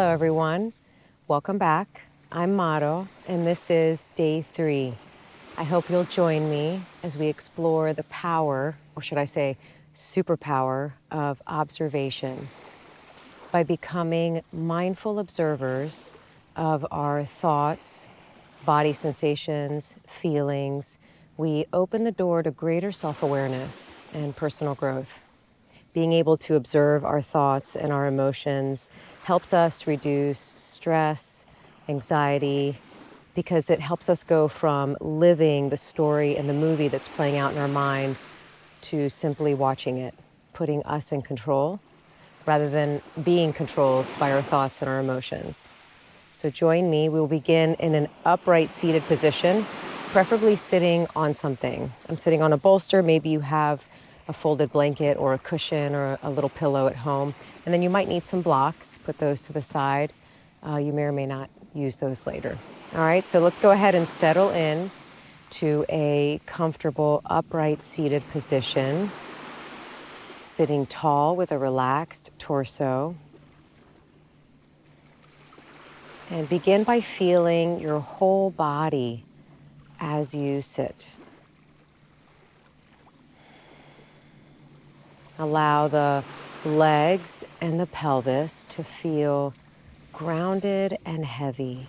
Hello everyone, welcome back. I'm Maro and this is day 3. I hope you'll join me as we explore the power, or should I say superpower, of observation. By becoming mindful observers of our thoughts, body sensations, feelings, we open the door to greater self-awareness and personal growth. Being able to observe our thoughts and our emotions helps us reduce stress, anxiety, because it helps us go from living the story and the movie that's playing out in our mind to simply watching it, putting us in control rather than being controlled by our thoughts and our emotions. So join me. We will begin in an upright seated position, preferably sitting on something. I'm sitting on a bolster. Maybe you have a folded blanket or a cushion or a little pillow at home. And then you might need some blocks. Put those to the side. You may or may not use those later. All right, so let's go ahead and settle in to a comfortable upright seated position. Sitting tall with a relaxed torso. And begin by feeling your whole body as you sit. Allow the legs and the pelvis to feel grounded and heavy.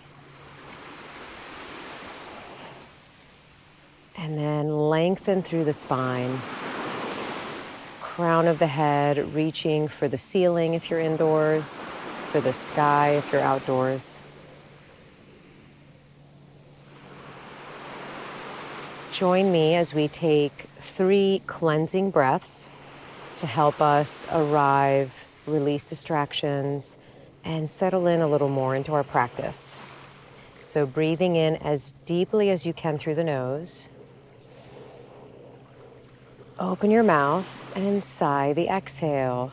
And then lengthen through the spine. Crown of the head reaching for the ceiling if you're indoors, for the sky if you're outdoors. Join me as we take 3 cleansing breaths to help us arrive, release distractions, and settle in a little more into our practice. So breathing in as deeply as you can through the nose. Open your mouth and sigh the exhale.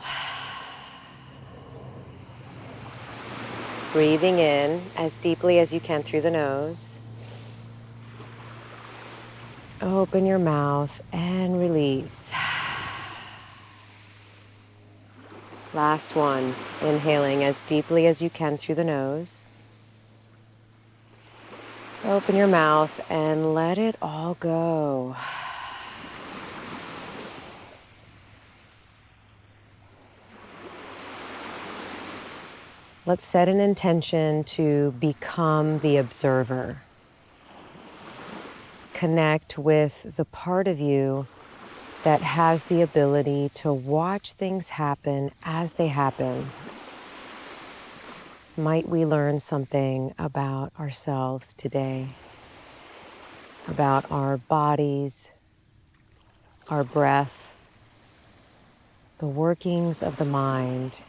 Breathing in as deeply as you can through the nose. Open your mouth and release. Last one, inhaling as deeply as you can through the nose. Open your mouth and let it all go. Let's set an intention to become the observer. Connect with the part of you that has the ability to watch things happen as they happen. Might we learn something about ourselves today, about our bodies, our breath, the workings of the mind?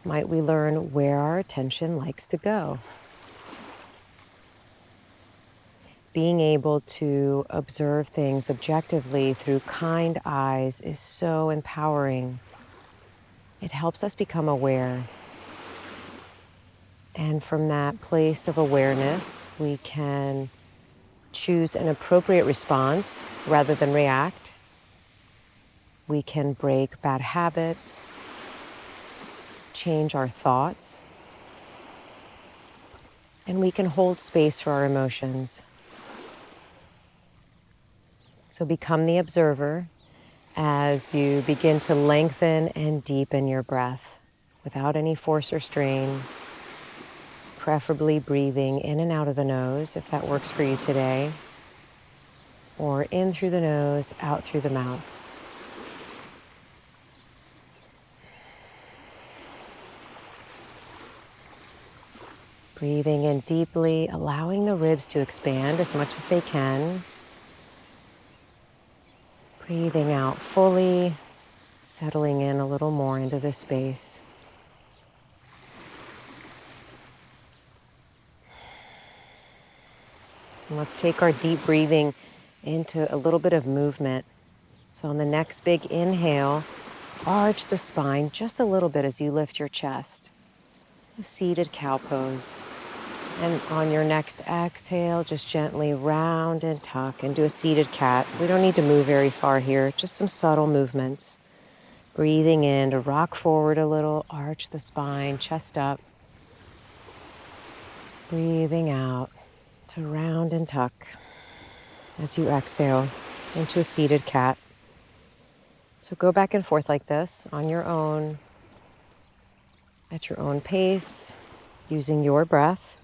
Might we learn where our attention likes to go? Being able to observe things objectively through kind eyes is so empowering. It helps us become aware. And from that place of awareness, we can choose an appropriate response rather than react. We can break bad habits, change our thoughts, and we can hold space for our emotions. So become the observer as you begin to lengthen and deepen your breath without any force or strain, preferably breathing in and out of the nose if that works for you today, or in through the nose, out through the mouth. Breathing in deeply, allowing the ribs to expand as much as they can. Breathing out fully, settling in a little more into this space. And let's take our deep breathing into a little bit of movement. So on the next big inhale, arch the spine just a little bit as you lift your chest. A seated cow pose. And on your next exhale, just gently round and tuck and do a seated cat. We don't need to move very far here, just some subtle movements. Breathing in to rock forward a little, arch the spine, chest up. Breathing out to round and tuck as you exhale into a seated cat. So go back and forth like this on your own, at your own pace, using your breath,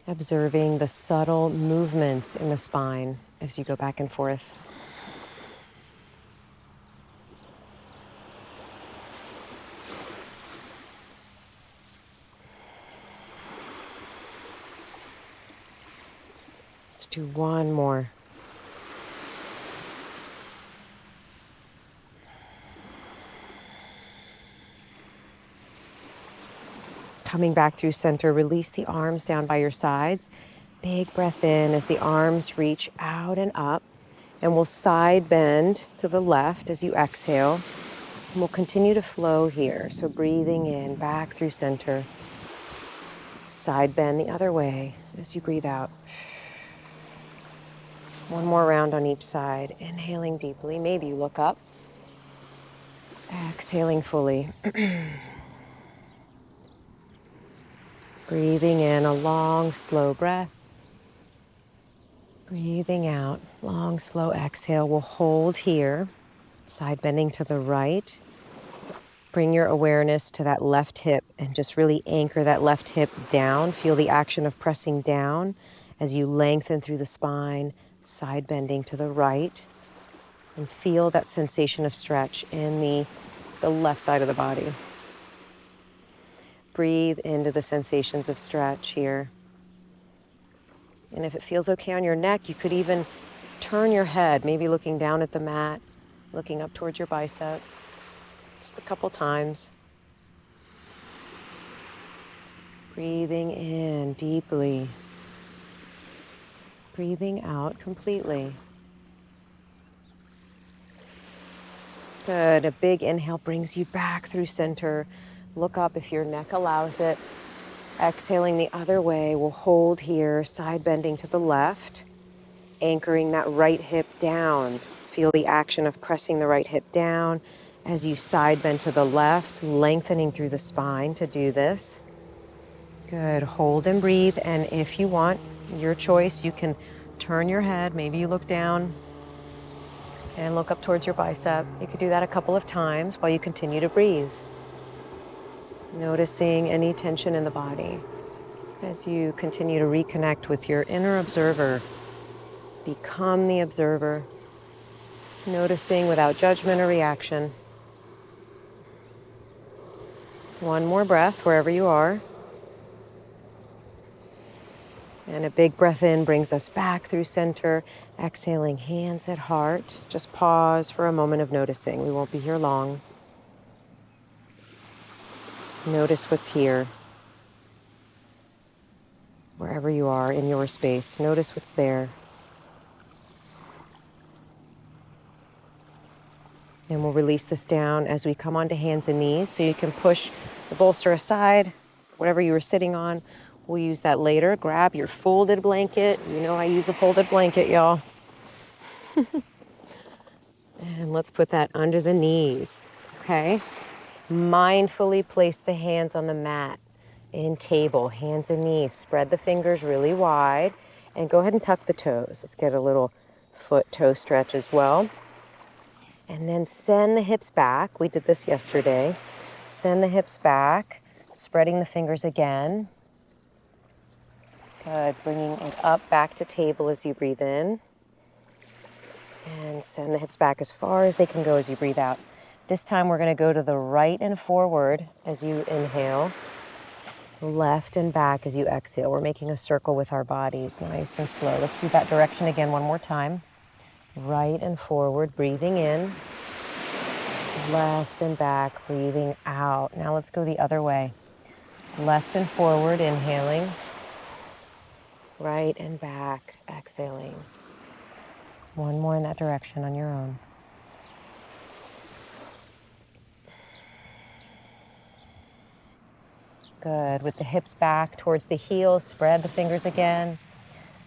observing the subtle movements in the spine as you go back and forth. Let's do one more. Coming back through center, release the arms down by your sides. Big breath in as the arms reach out and up. And we'll side bend to the left as you exhale. And we'll continue to flow here. So breathing in, back through center. Side bend the other way as you breathe out. One more round on each side. Inhaling deeply. Maybe you look up. Exhaling fully. Breathing in a long, slow breath. Breathing out, long, slow exhale. We'll hold here. Side bending to the right. Bring your awareness to that left hip and just really anchor that left hip down. Feel the action of pressing down as you lengthen through the spine, side bending to the right. And feel that sensation of stretch in the left side of the body. Breathe into the sensations of stretch here. And if it feels okay on your neck, you could even turn your head, maybe looking down at the mat, looking up towards your bicep. Just a couple times. Breathing in deeply. Breathing out completely. Good. A big inhale brings you back through center. Look up if your neck allows it. Exhaling the other way, we'll hold here, side bending to the left, anchoring that right hip down. Feel the action of pressing the right hip down as you side bend to the left, lengthening through the spine to do this. Good. Hold and breathe. And if you want, your choice, you can turn your head. Maybe you look down and look up towards your bicep. You could do that a couple of times while you continue to breathe. Noticing any tension in the body as you continue to reconnect with your inner observer. Become the observer, noticing without judgment or reaction. One more breath wherever you are. And a big breath in brings us back through center. Exhaling, hands at heart. Just pause for a moment of noticing. We won't be here long. Notice what's here. Wherever you are in your space, notice what's there. And we'll release this down as we come onto hands and knees. So you can push the bolster aside, whatever you were sitting on. We'll use that later. Grab your folded blanket. You know I use a folded blanket, y'all. And let's put that under the knees, okay? Mindfully place the hands on the mat in table, hands and knees. Spread the fingers really wide and go ahead and tuck the toes. Let's get a little foot-toe stretch as well. And then send the hips back. We did this yesterday. Send the hips back, spreading the fingers again. Good, bringing it up back to table as you breathe in. And send the hips back as far as they can go as you breathe out. This time we're going to go to the right and forward as you inhale, left and back as you exhale. We're making a circle with our bodies, nice and slow. Let's do that direction again one more time. Right and forward, breathing in, left and back, breathing out. Now let's go the other way. Left and forward, inhaling, right and back, exhaling. One more in that direction on your own. Good. With the hips back towards the heels, spread the fingers again.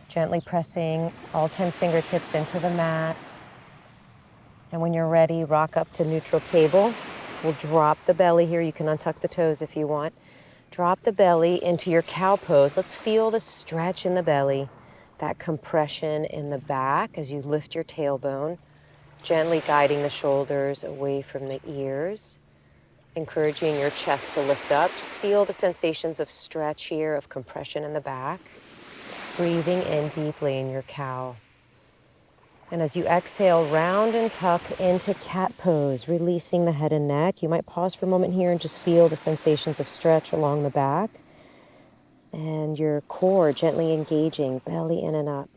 Gently pressing all 10 fingertips into the mat. And when you're ready, rock up to neutral table. We'll drop the belly here. You can untuck the toes if you want. Drop the belly into your cow pose. Let's feel the stretch in the belly, that compression in the back as you lift your tailbone, gently guiding the shoulders away from the ears, encouraging your chest to lift up. Just feel the sensations of stretch here, of compression in the back. Breathing in deeply in your cow. And as you exhale, round and tuck into cat pose, releasing the head and neck. You might pause for a moment here and just feel the sensations of stretch along the back. And your core gently engaging, belly in and up.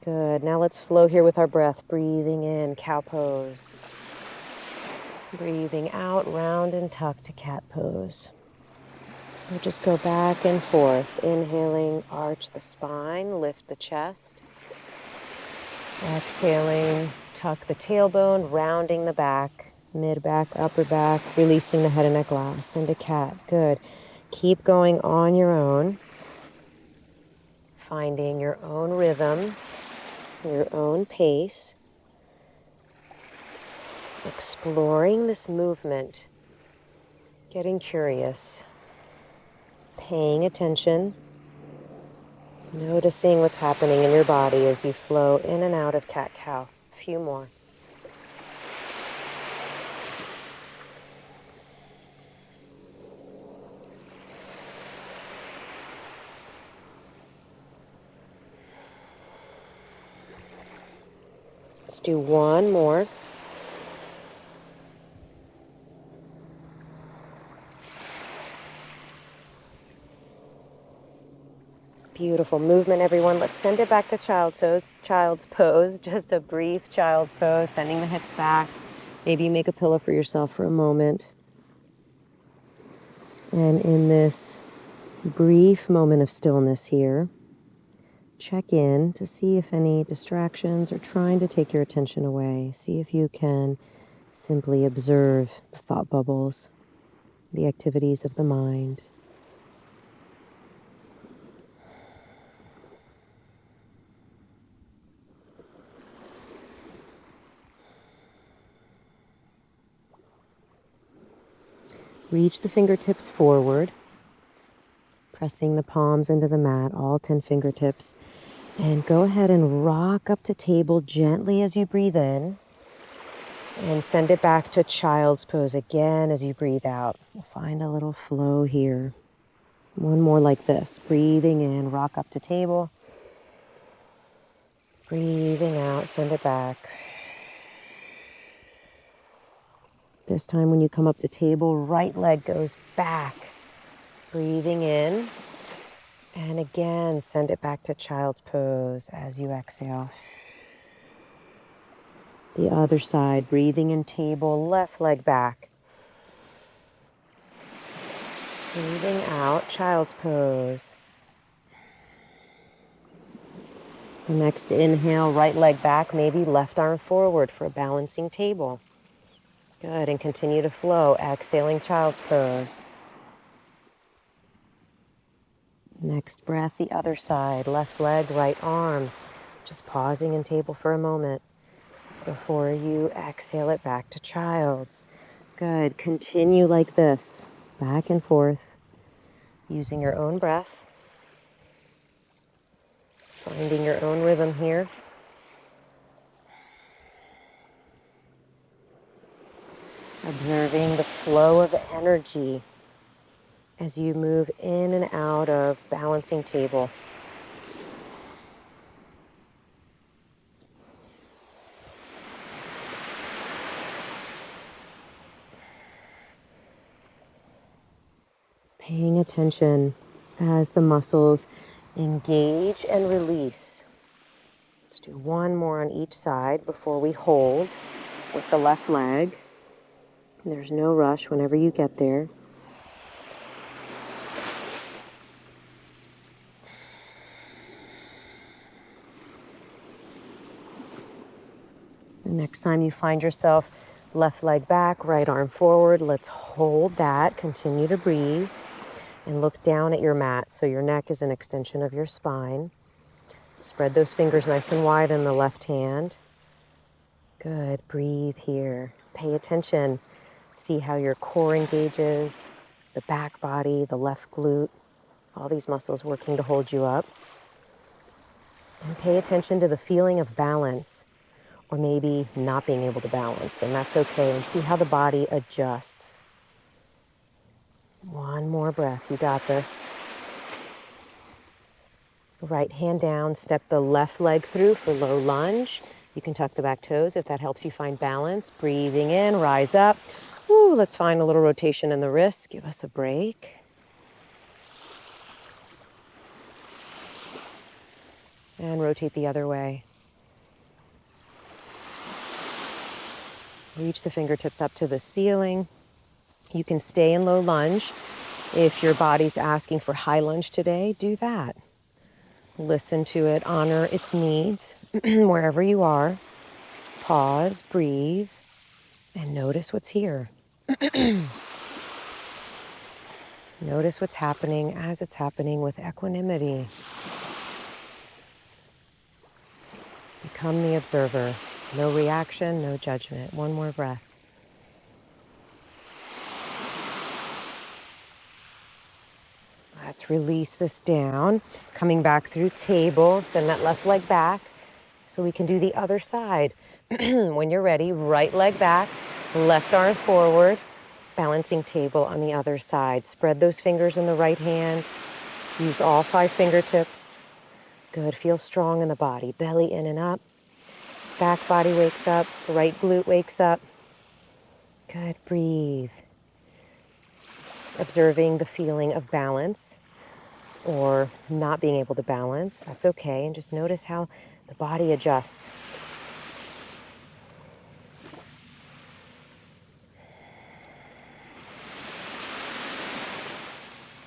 Good. Now let's flow here with our breath. Breathing in, cow pose. Breathing out, round and tuck to cat pose. We'll just go back and forth. Inhaling, arch the spine, lift the chest. Exhaling, tuck the tailbone, rounding the back, mid-back, upper back, releasing the head and neck last into cat. Good. Keep going on your own, finding your own rhythm, your own pace, exploring this movement, getting curious, paying attention, noticing what's happening in your body as you flow in and out of cat-cow. A few more. Let's do one more. Beautiful movement, everyone. Let's send it back to child's pose. Just a brief child's pose, sending the hips back. Maybe you make a pillow for yourself for a moment. And in this brief moment of stillness here, check in to see if any distractions are trying to take your attention away. See if you can simply observe the thought bubbles, the activities of the mind. Reach the fingertips forward, pressing the palms into the mat, all 10 fingertips. And go ahead and rock up to table gently as you breathe in. And send it back to child's pose again as you breathe out. Find a little flow here. One more like this. Breathing in, rock up to table. Breathing out, send it back. This time when you come up to table, right leg goes back. Breathing in. And again, send it back to child's pose as you exhale. The other side, breathing in table, left leg back. Breathing out, child's pose. The next inhale, right leg back, maybe left arm forward for a balancing table. Good, and continue to flow, exhaling child's pose. Next breath, the other side, left leg, right arm. Just pausing in table for a moment before you exhale it back to child's. Good, continue like this, back and forth, using your own breath, finding your own rhythm here. Observing the flow of energy as you move in and out of balancing table. Paying attention as the muscles engage and release. Let's do one more on each side before we hold with the left leg. There's no rush whenever you get there. The next time you find yourself left leg back, right arm forward, let's hold that. Continue to breathe and look down at your mat so your neck is an extension of your spine. Spread those fingers nice and wide in the left hand. Good, breathe here. Pay attention. See how your core engages, the back body, the left glute, all these muscles working to hold you up. And pay attention to the feeling of balance, or maybe not being able to balance, and that's okay. And see how the body adjusts. One more breath, you got this. Right hand down, step the left leg through for low lunge. You can tuck the back toes if that helps you find balance. Breathing in, rise up. Ooh, let's find a little rotation in the wrists. Give us a break. And rotate the other way. Reach the fingertips up to the ceiling. You can stay in low lunge. If your body's asking for high lunge today, do that. Listen to it, honor its needs wherever you are. Pause, breathe, and notice what's here. Notice what's happening as it's happening with equanimity. Become the observer. No reaction, no judgment. One more breath. Let's release this down. Coming back through table, send that left leg back so we can do the other side. When you're ready, right leg back, left arm forward, balancing table on the other side. Spread those fingers in the right hand. Use all 5 fingertips. Good, feel strong in the body. Belly in and up. Back body wakes up, right glute wakes up. Good, breathe. Observing the feeling of balance or not being able to balance. That's okay, and just notice how the body adjusts.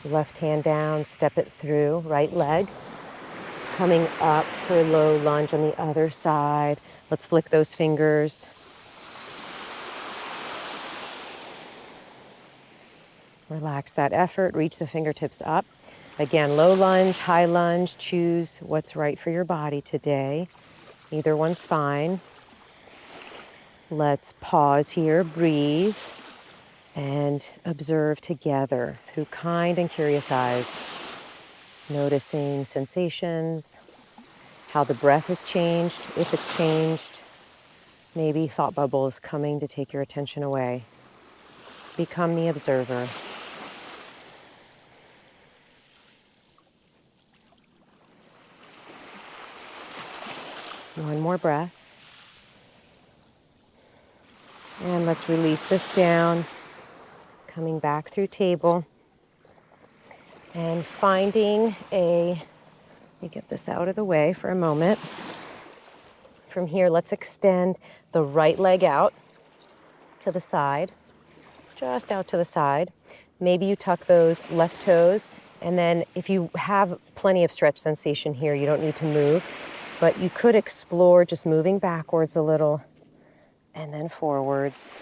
Left hand down, step it through, right leg. Coming up for low lunge on the other side. Let's flick those fingers. Relax that effort, reach the fingertips up. Again, low lunge, high lunge, choose what's right for your body today. Either one's fine. Let's pause here, breathe, and observe together through kind and curious eyes. Noticing sensations, how the breath has changed, if it's changed. Maybe thought bubbles coming to take your attention away. Become the observer. One more breath. And let's release this down. Coming back through table. And finding let me get this out of the way for a moment. From here, let's extend the right leg out to the side. Just out to the side. Maybe you tuck those left toes. And then if you have plenty of stretch sensation here, you don't need to move. But you could explore just moving backwards a little and then forwards.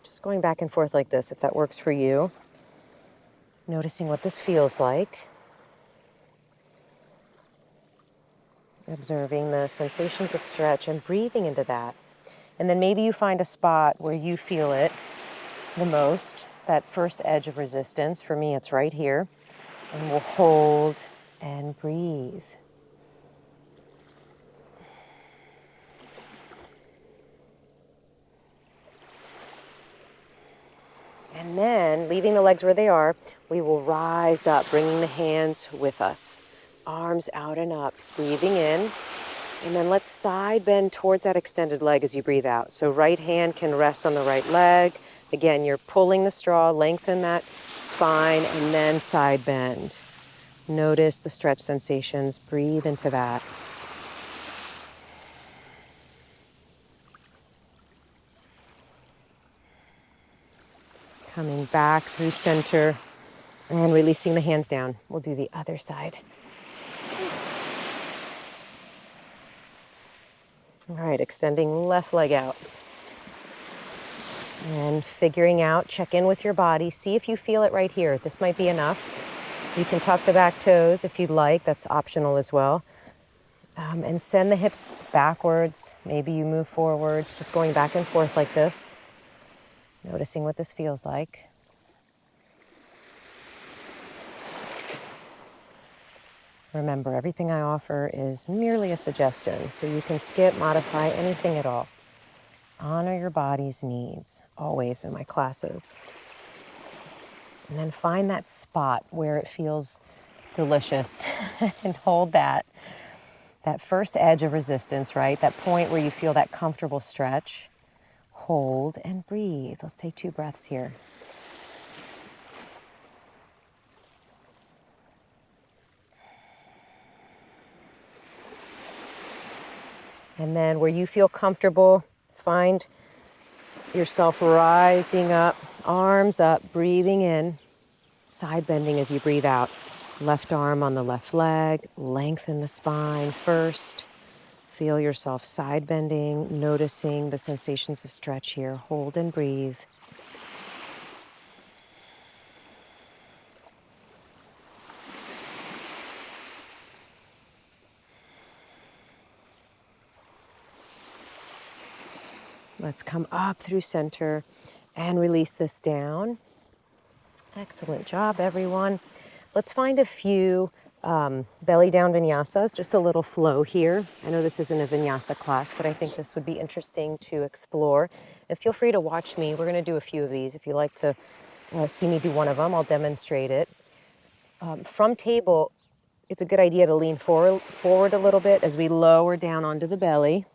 Just going back and forth like this, if that works for you. Noticing what this feels like. Observing the sensations of stretch and breathing into that. And then maybe you find a spot where you feel it the most, that first edge of resistance. For me, it's right here. And we'll hold and breathe. And then, leaving the legs where they are, we will rise up, bringing the hands with us. Arms out and up, breathing in. And then let's side bend towards that extended leg as you breathe out. So right hand can rest on the right leg. Again, you're pulling the straw, lengthen that spine, and then side bend. Notice the stretch sensations, breathe into that. Coming back through center and releasing the hands down. We'll do the other side. All right, extending left leg out. And figuring out, check in with your body. See if you feel it right here. This might be enough. You can tuck the back toes if you'd like. That's optional as well. And send the hips backwards. Maybe you move forwards, just going back and forth like this, noticing what this feels like. Remember, everything I offer is merely a suggestion, so you can skip, modify, anything at all. Honor your body's needs, always in my classes. And then find that spot where it feels delicious and hold that first edge of resistance, right? That point where you feel that comfortable stretch. Hold and breathe. Let's take 2 breaths here. And then where you feel comfortable, find yourself rising up, arms up, breathing in, side bending as you breathe out. Left arm on the left leg, lengthen the spine first. Feel yourself side bending, noticing the sensations of stretch here. Hold and breathe. Let's come up through center and release this down. Excellent job, everyone. Let's find a few belly down vinyasas, just a little flow here. I know this isn't a vinyasa class, but I think this would be interesting to explore. And feel free to watch me. We're going to do a few of these. If you like to see me do one of them, I'll demonstrate it. From table, it's a good idea to lean forward a little bit as we lower down onto the belly,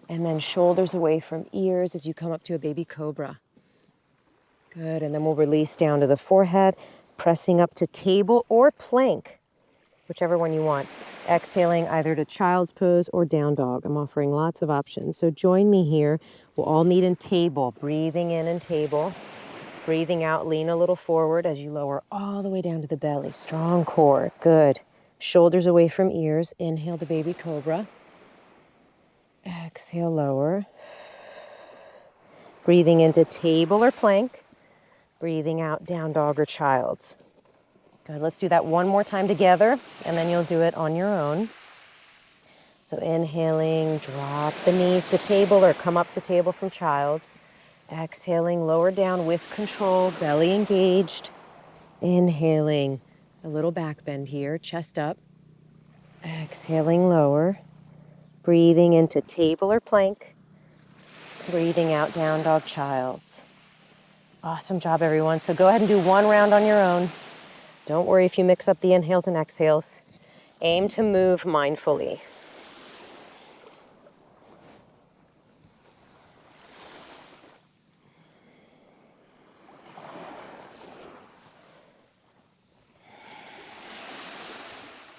and then shoulders away from ears as you come up to a baby cobra. Good, and then we'll release down to the forehead, pressing up to table or plank, whichever one you want. Exhaling either to child's pose or down dog. I'm offering lots of options. So join me here. We'll all meet in table, breathing in table. Breathing out, lean a little forward as you lower all the way down to the belly. Strong core, good. Shoulders away from ears. Inhale to baby cobra. Exhale, lower. Breathing into table or plank. Breathing out, down dog or child's. Good, let's do that one more time together, and then you'll do it on your own. So inhaling, drop the knees to table or come up to table from child's. Exhaling, lower down with control, belly engaged. Inhaling, a little back bend here, chest up. Exhaling, lower. Breathing into table or plank. Breathing out, down dog, child's. Awesome job, everyone. So go ahead and do one round on your own. Don't worry if you mix up the inhales and exhales. Aim to move mindfully.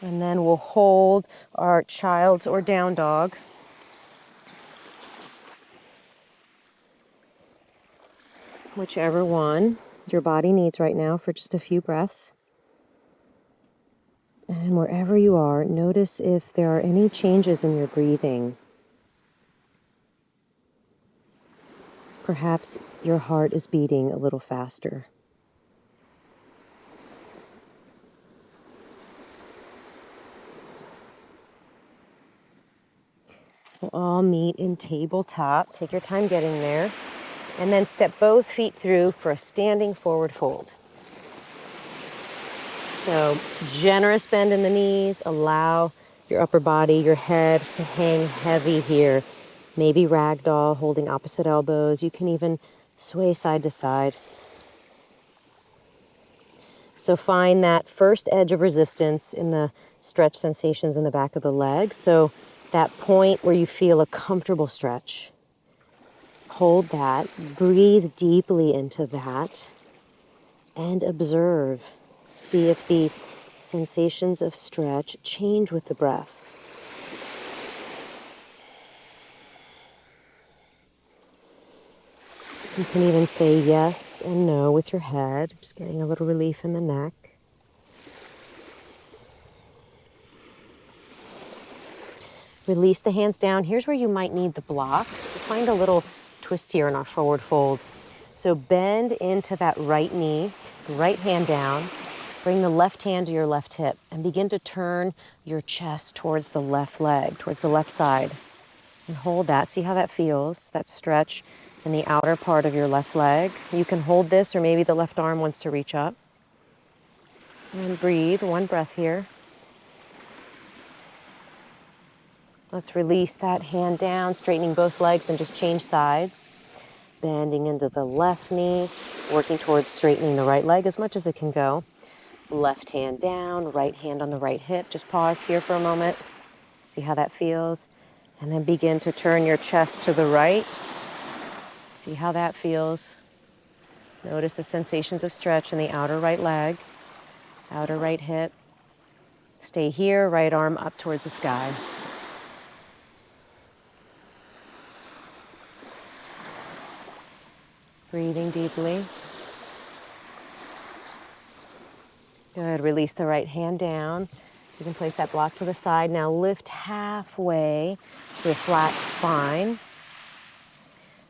And then we'll hold our child's or down dog. Whichever one your body needs right now for just a few breaths. And wherever you are, notice if there are any changes in your breathing. Perhaps your heart is beating a little faster. We'll all meet in tabletop. Take your time getting there. And then step both feet through for a standing forward fold. So generous bend in the knees. Allow your upper body, your head to hang heavy here. Maybe ragdoll, holding opposite elbows. You can even sway side to side. So find that first edge of resistance in the stretch sensations in the back of the leg. So that point where you feel a comfortable stretch. Hold that, breathe deeply into that, and observe. See if the sensations of stretch change with the breath. You can even say yes and no with your head, just getting a little relief in the neck. Release the hands down. Here's where you might need the block. We'll find a little twist here in our forward fold. So bend into that right knee, right hand down. Bring the left hand to your left hip and begin to turn your chest towards the left leg, towards the left side. And hold that. See how that feels, that stretch in the outer part of your left leg. You can hold this, or maybe the left arm wants to reach up. And breathe, one breath here. Let's release that hand down, straightening both legs and just change sides. Bending into the left knee, working towards straightening the right leg as much as it can go. Left hand down, right hand on the right hip. Just pause here for a moment. See how that feels. And then begin to turn your chest to the right. See how that feels. Notice the sensations of stretch in the outer right leg, outer right hip. Stay here, right arm up towards the sky. Breathing deeply. Good. Release the right hand down. You can place that block to the side. Now lift halfway to a flat spine.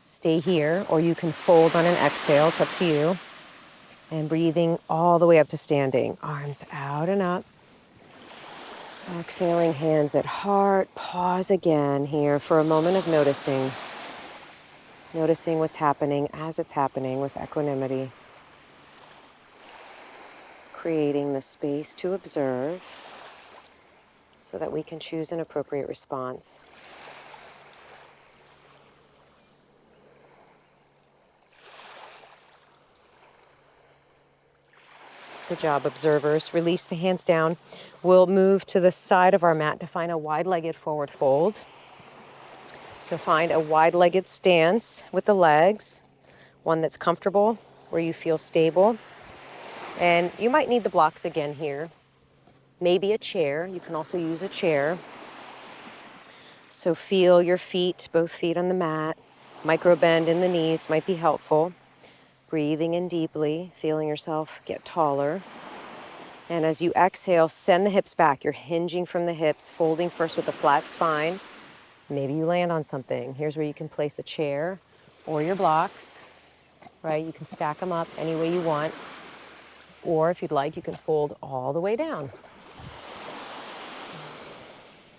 Stay here, or you can fold on an exhale. It's up to you. And breathing all the way up to standing. Arms out and up. Exhaling, hands at heart. Pause again here for a moment of noticing. Noticing what's happening as it's happening with equanimity. Creating the space to observe so that we can choose an appropriate response. Good job, observers. Release the hands down. We'll move to the side of our mat to find a wide-legged forward fold. So find a wide-legged stance with the legs, one that's comfortable, where you feel stable. And you might need the blocks again here. Maybe a chair. You can also use a chair. So feel your feet, both feet on the mat. Micro bend in the knees might be helpful. Breathing in deeply, feeling yourself get taller. And as you exhale, send the hips back. You're hinging from the hips, folding first with a flat spine. Maybe you land on something. Here's where you can place a chair or your blocks, right? You can stack them up any way you want. Or if you'd like, you can fold all the way down.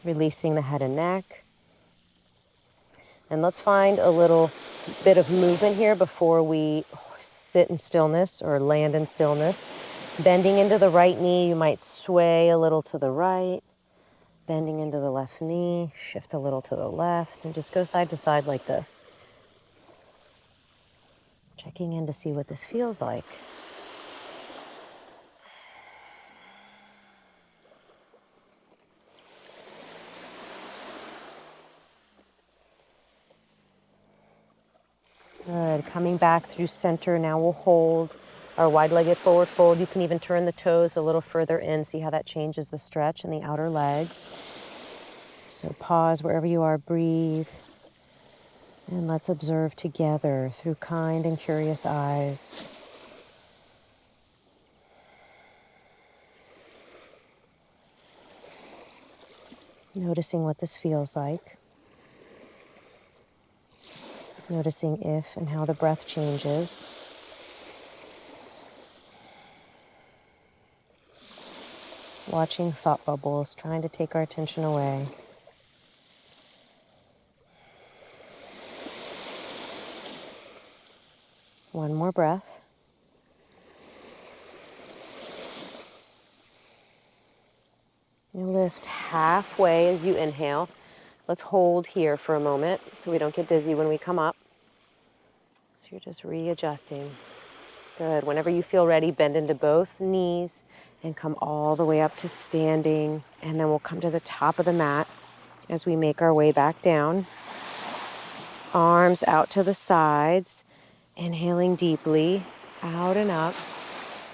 Releasing the head and neck. And let's find a little bit of movement here before we sit in stillness or land in stillness. Bending into the right knee, you might sway a little to the right. Bending into the left knee, shift a little to the left, and just go side to side like this. Checking in to see what this feels like. Good. Coming back through center. Now we'll hold our wide-legged forward fold. You can even turn the toes a little further in. See how that changes the stretch in the outer legs. So pause wherever you are. Breathe. And let's observe together through kind and curious eyes. Noticing what this feels like. Noticing if and how the breath changes. Watching thought bubbles, trying to take our attention away. One more breath. You lift halfway as you inhale. Let's hold here for a moment so we don't get dizzy when we come up. So you're just readjusting. Good. Whenever you feel ready, bend into both knees and come all the way up to standing. And then we'll come to the top of the mat as we make our way back down. Arms out to the sides. Inhaling deeply, out and up.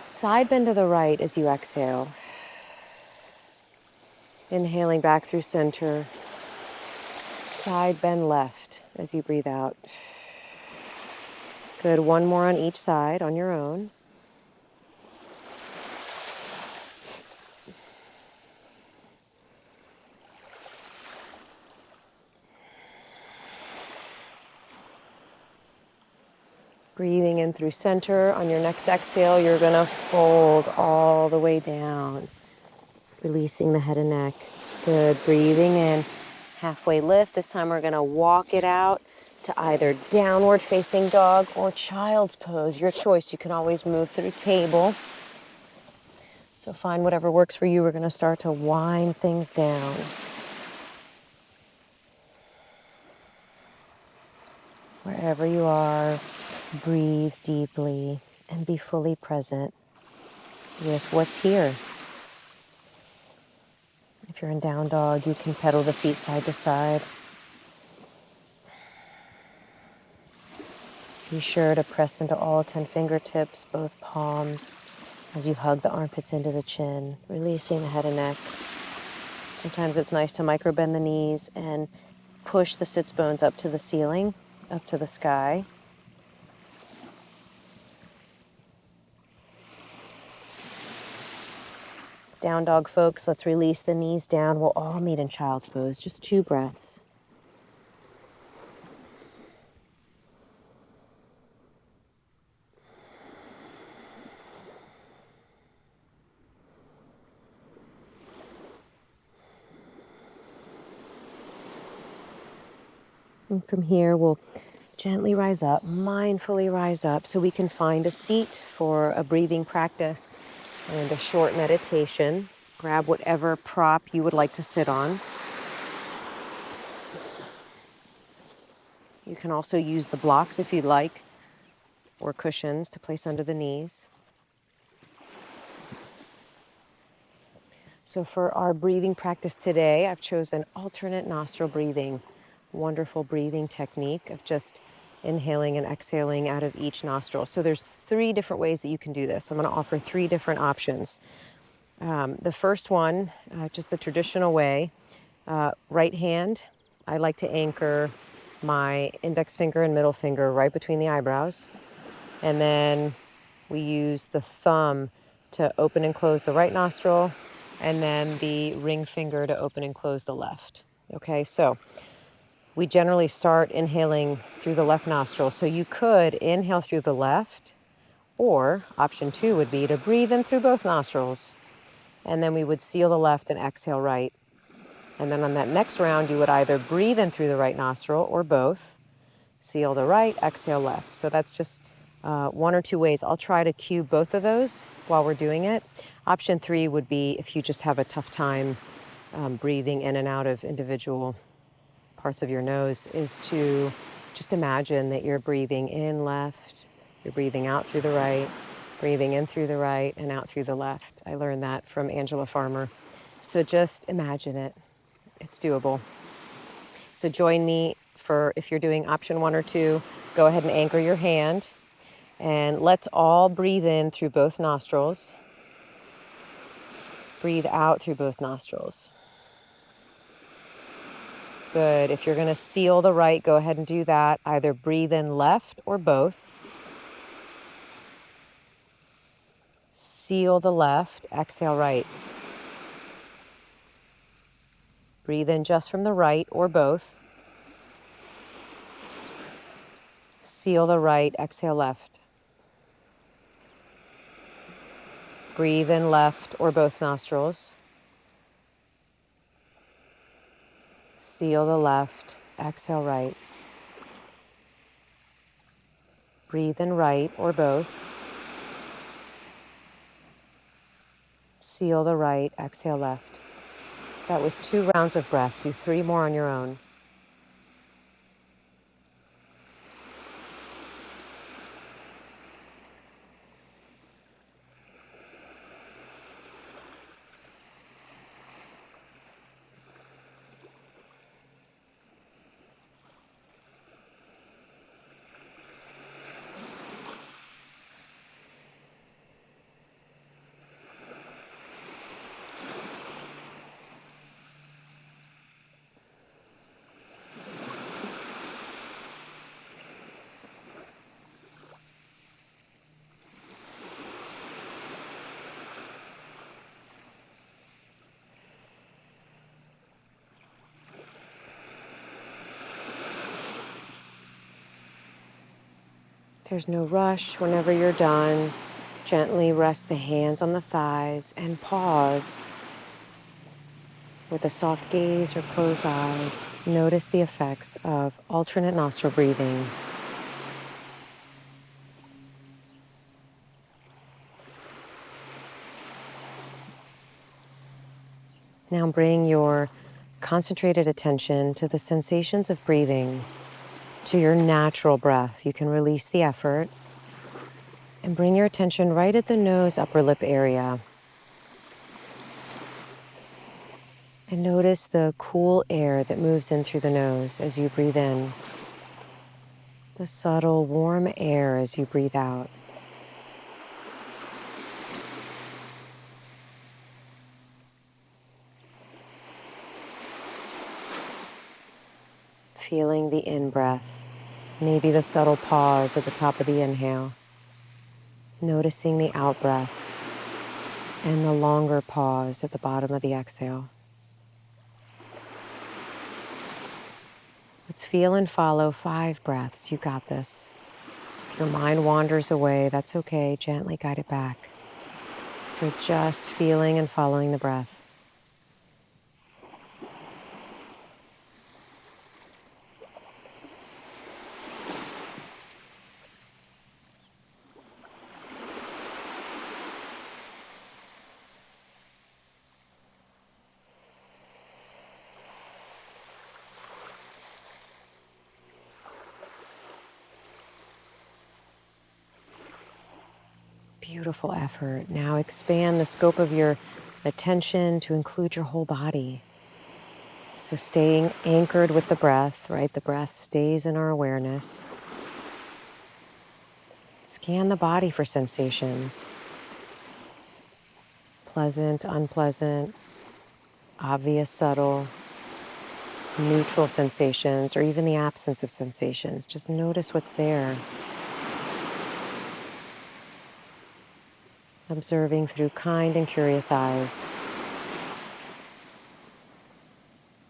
Side bend to the right as you exhale. Inhaling back through center. Side bend left as you breathe out. Good. One more on each side on your own. Breathing in through center. On your next exhale, you're going to fold all the way down, releasing the head and neck. Good. Breathing in. Halfway lift. This time we're going to walk it out to either downward facing dog or child's pose. Your choice. You can always move through table. So find whatever works for you. We're going to start to wind things down. Wherever you are, breathe deeply and be fully present with what's here. If you're in down dog, you can pedal the feet side to side. Be sure to press into all 10 fingertips, both palms, as you hug the armpits into the chin, releasing the head and neck. Sometimes it's nice to micro bend the knees and push the sits bones up to the ceiling, up to the sky. Down dog, folks, let's release the knees down. We'll all meet in child's pose, just 2 breaths. And from here, we'll gently rise up, mindfully rise up, so we can find a seat for a breathing practice and a short meditation. Grab whatever prop you would like to sit on. You can also use the blocks if you'd like, or cushions to place under the knees. So for our breathing practice today, I've chosen alternate nostril breathing. Wonderful breathing technique of just inhaling and exhaling out of each nostril. So there's 3 different ways that you can do this. I'm going to offer 3 different options. The first one, just the traditional way, right hand, I like to anchor my index finger and middle finger right between the eyebrows. And then we use the thumb to open and close the right nostril, and then the ring finger to open and close the left. Okay, so we generally start inhaling through the left nostril. So you could inhale through the left, or option 2 would be to breathe in through both nostrils. And then we would seal the left and exhale right. And then on that next round, you would either breathe in through the right nostril or both. Seal the right, exhale left. So that's just 1 or 2 ways. I'll try to cue both of those while we're doing it. Option 3 would be if you just have a tough time breathing in and out of individual parts of your nose, is to just imagine that you're breathing in left, you're breathing out through the right, breathing in through the right and out through the left. I learned that from Angela Farmer. So just imagine it. It's doable. So join me for, if you're doing option 1 or 2, go ahead and anchor your hand. And let's all breathe in through both nostrils. Breathe out through both nostrils. Good. If you're going to seal the right, go ahead and do that. Either breathe in left or both. Seal the left, exhale right. Breathe in just from the right or both. Seal the right, exhale left. Breathe in left or both nostrils. Seal the left, exhale right. Breathe in right or both. Seal the right, exhale left. That was 2 rounds of breath. Do 3 more on your own. There's no rush. Whenever you're done, gently rest the hands on the thighs and pause. With a soft gaze or closed eyes, notice the effects of alternate nostril breathing. Now bring your concentrated attention to the sensations of breathing, to your natural breath. You can release the effort and bring your attention right at the nose, upper lip area. And notice the cool air that moves in through the nose as you breathe in. The subtle, warm air as you breathe out. Feeling the in-breath, maybe the subtle pause at the top of the inhale. Noticing the out-breath and the longer pause at the bottom of the exhale. Let's feel and follow 5 breaths. You got this. If your mind wanders away, that's okay. Gently guide it back. So just feeling and following the breath. Beautiful effort. Now expand the scope of your attention to include your whole body. So staying anchored with the breath, right? The breath stays in our awareness. Scan the body for sensations. Pleasant, unpleasant, obvious, subtle, neutral sensations, or even the absence of sensations. Just notice what's there. Observing through kind and curious eyes.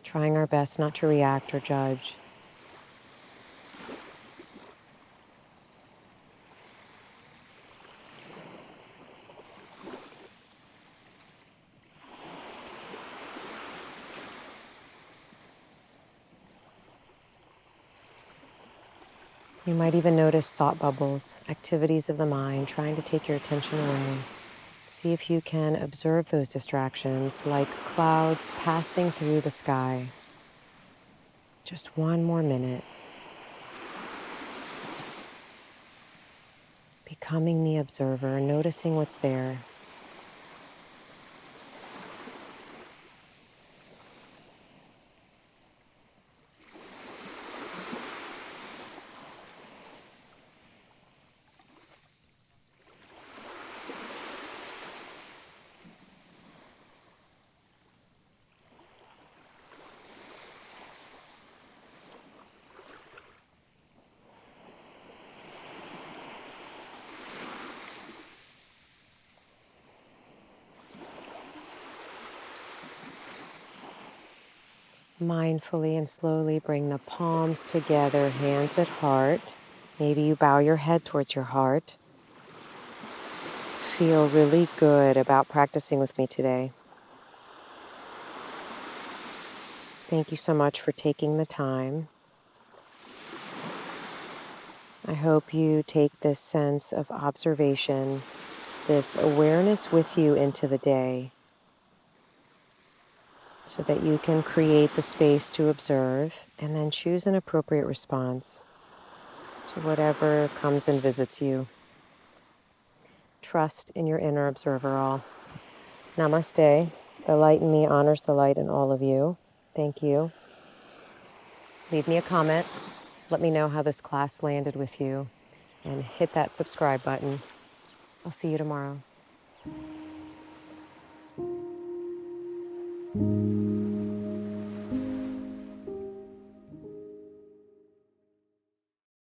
Trying our best not to react or judge. You might even notice thought bubbles, activities of the mind trying to take your attention away. See if you can observe those distractions like clouds passing through the sky. Just one more minute. Becoming the observer, noticing what's there. Mindfully and slowly bring the palms together, hands at heart. Maybe you bow your head towards your heart. Feel really good about practicing with me today. Thank you so much for taking the time. I hope you take this sense of observation, this awareness with you into the day, so that you can create the space to observe and then choose an appropriate response to whatever comes and visits you. Trust in your inner observer all. Namaste. The light in me honors the light in all of you. Thank you. Leave me a comment. Let me know how this class landed with you. And hit that subscribe button. I'll see you tomorrow.